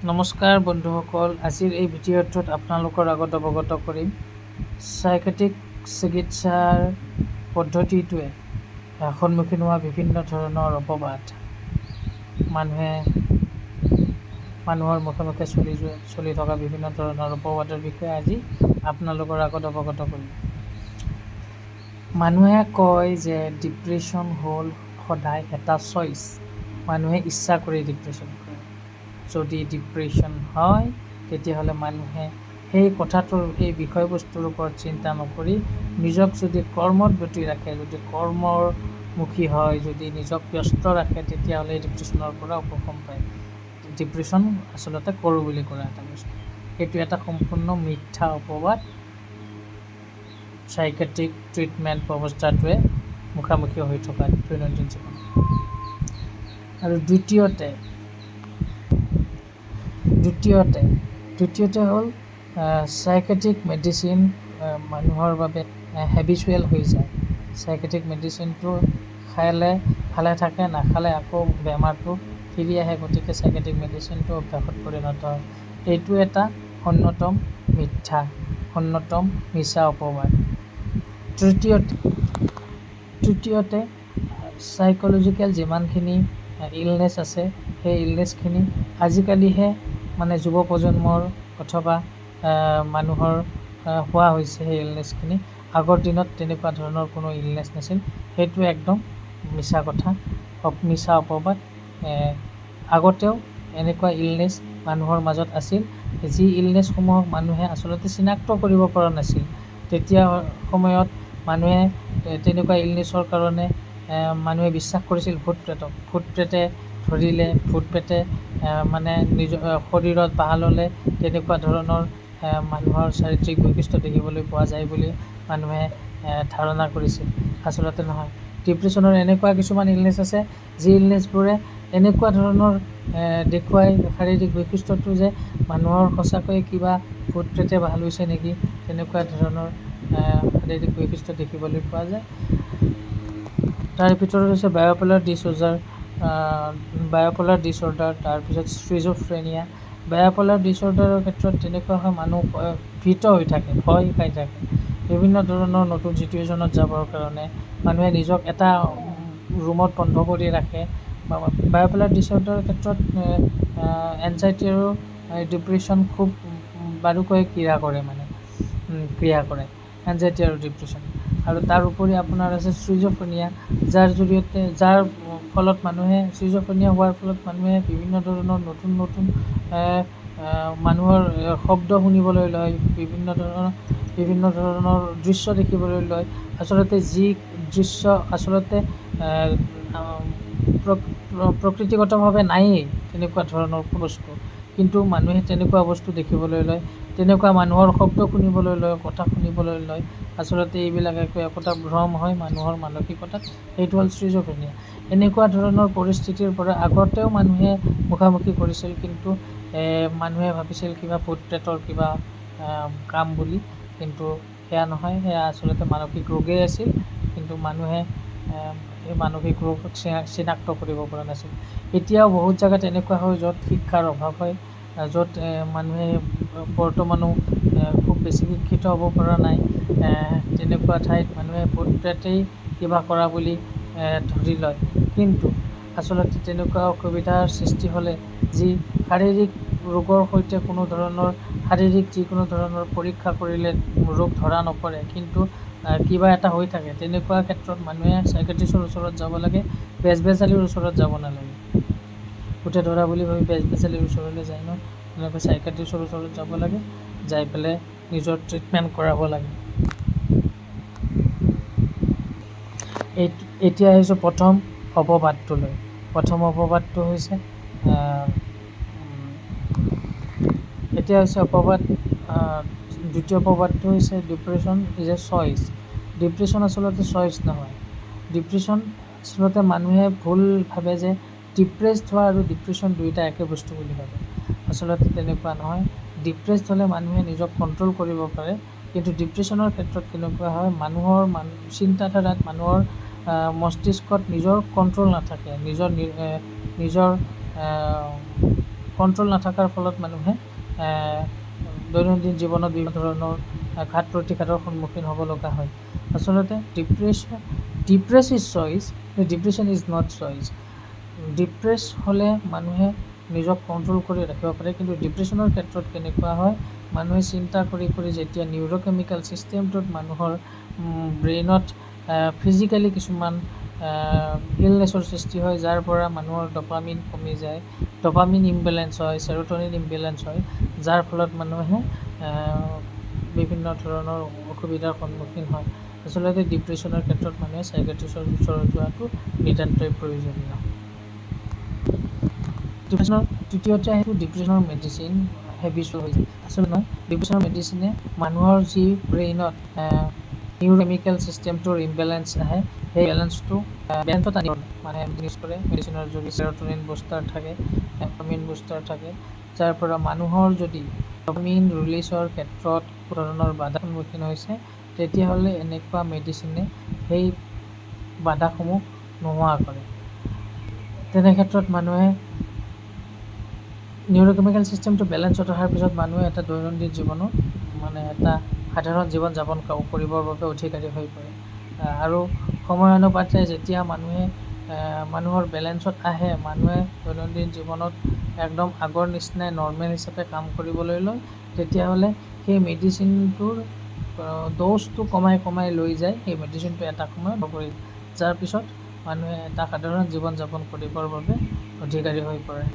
নমস্কাৰ বন্ধুসকল, আজিৰ এই ভিডিঅ'টোত আপোনালোকৰ আগত অৱগত কৰিম চাইকেট্ৰিক চিকিৎসাৰ পদ্ধতিটোৱে সন্মুখীন হোৱা বিভিন্ন ধৰণৰ অপবাদ, মানুহৰ মুখে মুখে চলি থকা বিভিন্ন ধৰণৰ অপবাদৰ বিষয়ে আজি আপোনালোকৰ আগত অৱগত কৰিম। মানুহে কয় যে ডিপ্ৰেশ্যন হ'ল সদায় এটা চইচ। মানুহে ইচ্ছা কৰি ডিপ্ৰেশ্যন কৰে। যদি ডিপ্ৰেশ্যন হয় তেতিয়াহ'লে মানুহে সেই বিষয়বস্তুৰ ওপৰত চিন্তা নকৰি নিজক যদি কৰ্মত ব্ৰতী ৰাখে, যদি কৰ্মমুখী হয়, যদি নিজক ব্যস্ত ৰাখে, তেতিয়াহ'লে ডিপ্ৰেশ্যনৰ পৰা উপশম পায়। ডিপ্ৰেশ্যন আচলতে কৰোঁ বুলি কৰা এটা বস্তু। এইটো এটা সম্পূৰ্ণ মিথ্যা অপবাদ চাইকেট্ৰিক ট্ৰিটমেণ্ট ব্যৱস্থাটোৱে মুখামুখি হৈ থকা দৈনন্দিন জীৱনত। আৰু দ্বিতীয়তে হ'ল চাইকেট্ৰিক মেডিচিন মানুহৰ বাবে হেবিচুৱেল হৈ যায়। চাইকেট্ৰিক মেডিচিনটো খালে ভালে থাকে, নাখালে আকৌ বেমাৰটো ফিৰি আহে। গতিকে চাইকেট্ৰিক মেডিচিনটো অভ্যাসত পৰিণত হয়। এইটো এটা অন্যতম মিছা অপবাদ। তৃতীয়তে চাইক'লজিকেল যিমানখিনি ইলনেছ আছে, সেই ইলনেছখিনি আজিকালিহে যুৱ প্ৰজন্মৰ অথবা মানুহৰ হোৱা হৈছে। সেই ইলনেছখিনি আগৰ দিনত তেনেকুৱা ধৰণৰ কোনো ইলনেছ নাছিল। সেইটো একদম মিছা কথা, মিছা অপবাদ। আগতেও এনেকুৱা ইলনেছ মানুহৰ মাজত আছিল, যি ইলনেছসমূহক মানুহে আচলতে চিনাক্ত কৰিব পৰা নাছিল। তেতিয়া সময়ত মানুহে তেনেকুৱা ইলনেছৰ কাৰণে মানুহে বিশ্বাস কৰিছিল ভূত প্ৰেতে ধৰিলে, ভূত প্ৰেতে নিজৰ শৰীৰত বাহ ল'লে তেনেকুৱা ধৰণৰ মানুহৰ চাৰিত্ৰিক বৈশিষ্ট্য দেখিবলৈ পোৱা যায় বুলি মানুহে ধাৰণা কৰিছিল। আচলতে নহয়। ডিপ্ৰেশ্যনৰ এনেকুৱা কিছুমান ইলনেছ আছে, যি ইলনেছবোৰে এনেকুৱা ধৰণৰ দেখুৱাই শাৰীৰিক বৈশিষ্ট্যটো যে মানুহৰ সঁচাকৈ কিবা ভূত প্ৰেতে বাহ লৈছে নেকি, তেনেকুৱা ধৰণৰ শাৰীৰিক বৈশিষ্ট্য দেখিবলৈ পোৱা যায়। তাৰ ভিতৰত হৈছে বাইপ'লাৰ ডিছঅৰ্ডাৰ, তাৰপিছত স্কিজোফ্ৰেনিয়া। বাইপ'লাৰ ডিছঅৰ্ডাৰৰ ক্ষেত্ৰত তেনেকুৱা হয়, মানুহ ভীত হৈ থাকে, ভয় খাই থাকে। বিভিন্ন ধৰণৰ নতুন চিটুৱেশ্যনত যাবৰ কাৰণে মানুহে নিজক এটা ৰুমত বন্ধ কৰি ৰাখে। বাইপ'লাৰ ডিছঅৰ্ডাৰৰ ক্ষেত্ৰত এনজাইটি আৰু ডিপ্ৰেশ্যন খুব বাৰুকৈ ক্ৰিয়া কৰে এনজাইটি আৰু ডিপ্ৰেশ্যন। আৰু তাৰ উপৰি আপোনাৰ আছে স্কিজোফ্ৰেনিয়া, যাৰ ফলত স্কিজোফ্ৰেনিয়া হোৱাৰ ফলত মানুহে বিভিন্ন ধৰণৰ নতুন মানুহৰ শব্দ শুনিবলৈ লয়, বিভিন্ন ধৰণৰ দৃশ্য দেখিবলৈ লয়। আচলতে যি দৃশ্য আচলতে প্ৰকৃতিগতভাৱে নায়েই তেনেকুৱা ধৰণৰ বস্তু, কিন্তু মানুহে তেনেকুৱা বস্তু দেখিবলৈ লয়, তেনেকুৱা মানুহৰ শব্দ শুনিবলৈ লয়, কথা শুনিবলৈ লয়। আচলতে এইবিলাক একোটা ভ্ৰম হয় মানুহৰ মানসিকতাত। সেইটো হ'ল স্কিজোফ্ৰেনিয়া। এনেকুৱা ধৰণৰ পৰিস্থিতিৰ পৰা আগতেও মানুহে মুখামুখি কৰিছিল, কিন্তু মানুহে ভাবিছিল কিবা ভূত প্ৰেতৰ কিবা কাম বুলি, কিন্তু সেয়া নহয়, সেয়া আচলতে মানসিক ৰোগেই আছিল। কিন্তু মানুহে এই মানসিক ৰোগ চিনাক্ত কৰিব পৰা নাছিল। এতিয়াও বহুত জেগাত এনেকুৱা হয় য'ত শিক্ষাৰ অভাৱ হয়, য'ত মানুহে বৰ্তমানো খুব বেছি শিক্ষিত হ'ব পৰা নাই। তেনেকুৱা ঠাইত মানুহে ভূত প্ৰেতেই কিবা কৰা বুলি ধৰি লয়। কিন্তু আচলতে তেনেকুৱা অসুবিধাৰ সৃষ্টি হ'লে, যি শাৰীৰিক ৰোগৰ সৈতে যিকোনো ধৰণৰ পৰীক্ষা কৰিলে ৰোগ ধৰা নপৰে, কিন্তু কিবা এটা হৈ থাকে, তেনেকুৱা ক্ষেত্ৰত মানুহে চাইকেট্ৰিষ্টৰ ওচৰত যাব লাগে, বেজবেজালিৰ ওচৰত যাব নালাগে। ভূতে ধৰা বুলি ভাবি বেজবেজালিৰ ওচৰলৈ যায় ন, তেনেকৈ চাইকেট্ৰিষ্টৰ ওচৰত যাব লাগে, যাই পেলাই নিজৰ ট্ৰিটমেণ্ট কৰাব লাগে। এতিয়া আহিছোঁ প্ৰথম অপবাদটোলৈ। প্ৰথম অপবাদটো হৈছে দ্বিতীয় অপবাদটো হৈছে depression is a choice. Depression আচলতে চইচ নহয়। ডিপ্ৰেশ্যন আচলতে মানুহে ভুল ভাবে যে ডিপ্ৰেছড হোৱা আৰু ডিপ্ৰেশ্যন দুয়োটা একে বস্তু বুলি ভাবে। আচলতে তেনেকুৱা নহয়। ডিপ্ৰেছড হ'লে মানুহে নিজক কণ্ট্ৰল কৰিব পাৰে, কিন্তু ডিপ্ৰেশ্যনৰ ক্ষেত্ৰত কেনেকুৱা হয়, মানুহৰ চিন্তাধাৰাত, মানুহৰ মস্তিষ্কত নিজৰ কণ্ট্ৰল নাথাকে, নিজৰ কণ্ট্ৰল নাথাকাৰ ফলত মানুহে দৈনন্দিন জীৱনত বিভিন্ন ধৰণৰ ঘাত প্ৰতিঘাতৰ সন্মুখীন হ'ব লগা হয়। আচলতে depressed is choice, depression is not choice. Depressed হ'লে মানুহে নিজক কণ্ট্ৰল কৰি ৰাখিব পাৰে, কিন্তু ডিপ্ৰেশ্যনৰ ক্ষেত্ৰত কেনেকুৱা হয়, মানুহে চিন্তা কৰি কৰি যেতিয়া নিউৰ'কেমিকেল ছিষ্টেমটোত মানুহৰ ব্ৰেইনত ফিজিকেলি কিছুমান ইলনেছৰ সৃষ্টি হয়, যাৰ পৰা মানুহৰ ডপামিন কমি যায়, ডপামিন ইমবেলেঞ্চ হয়, চেৰ'টনিন ইমবেলেঞ্চ হয়, যাৰ ফলত মানুহে বিভিন্ন ধৰণৰ অসুবিধাৰ সন্মুখীন হয়। আচলতে ডিপ্ৰেশ্যনৰ ক্ষেত্ৰত মানুহে চাইকেট্ৰিষ্টৰ ওচৰত যোৱাটো নিতান্তই প্ৰয়োজনীয়। ডিপ্ৰেশ্যনৰ তৃতীয়তে আহিব ডিপ্ৰেশ্যনৰ মেডিচিন হেবিচুৱেল হৈ যায়। আচলতে নহয়, ডিপ্ৰেশ্যনৰ মেডিচিনে মানুহৰ যি ব্ৰেইনত নিউৰ'কেমিকেল ছিষ্টেমটোৰ ইমবেলেঞ্চ আহে, সেই বেলেঞ্চত আনিব মানে ইউজ কৰে। মেডিচিনৰ যদি চেৰ'টনিন বুষ্টাৰ থাকে, ডপামিন বুষ্টাৰ থাকে, যাৰ পৰা মানুহৰ যদি ডপামিন ৰিলিজৰ ক্ষেত্ৰত কোনো ধৰণৰ বাধাৰ সন্মুখীন হৈছে, তেতিয়াহ'লে এনেকুৱা মেডিচিনে সেই বাধাসমূহ নোহোৱা কৰে। তেনে ক্ষেত্ৰত মানুহে নিউৰ'কেমিকেল ছিষ্টেমটো বেলেঞ্চত অহাৰ পিছত মানুহে এটা দৈনন্দিন জীৱনত মানে এটা সাধাৰণ জীৱন যাপন কৰিবৰ বাবে অধিকাৰী হৈ পৰে। আৰু সময় অনুপাতে যেতিয়া মানুহৰ বেলেঞ্চত আহে, মানুহে দৈনন্দিন জীৱনত একদম আগৰ নিচিনাই নৰ্মেল হিচাপে কাম কৰিবলৈ লয়, তেতিয়াহ'লে সেই মেডিচিনটোৰ ড'জটো কমাই কমাই লৈ যায়, সেই মেডিচিনটো এটা সময়ত নকৰি, যাৰ পিছত মানুহে এটা সাধাৰণ জীৱন যাপন কৰিবৰ বাবে অধিকাৰী হৈ পৰে।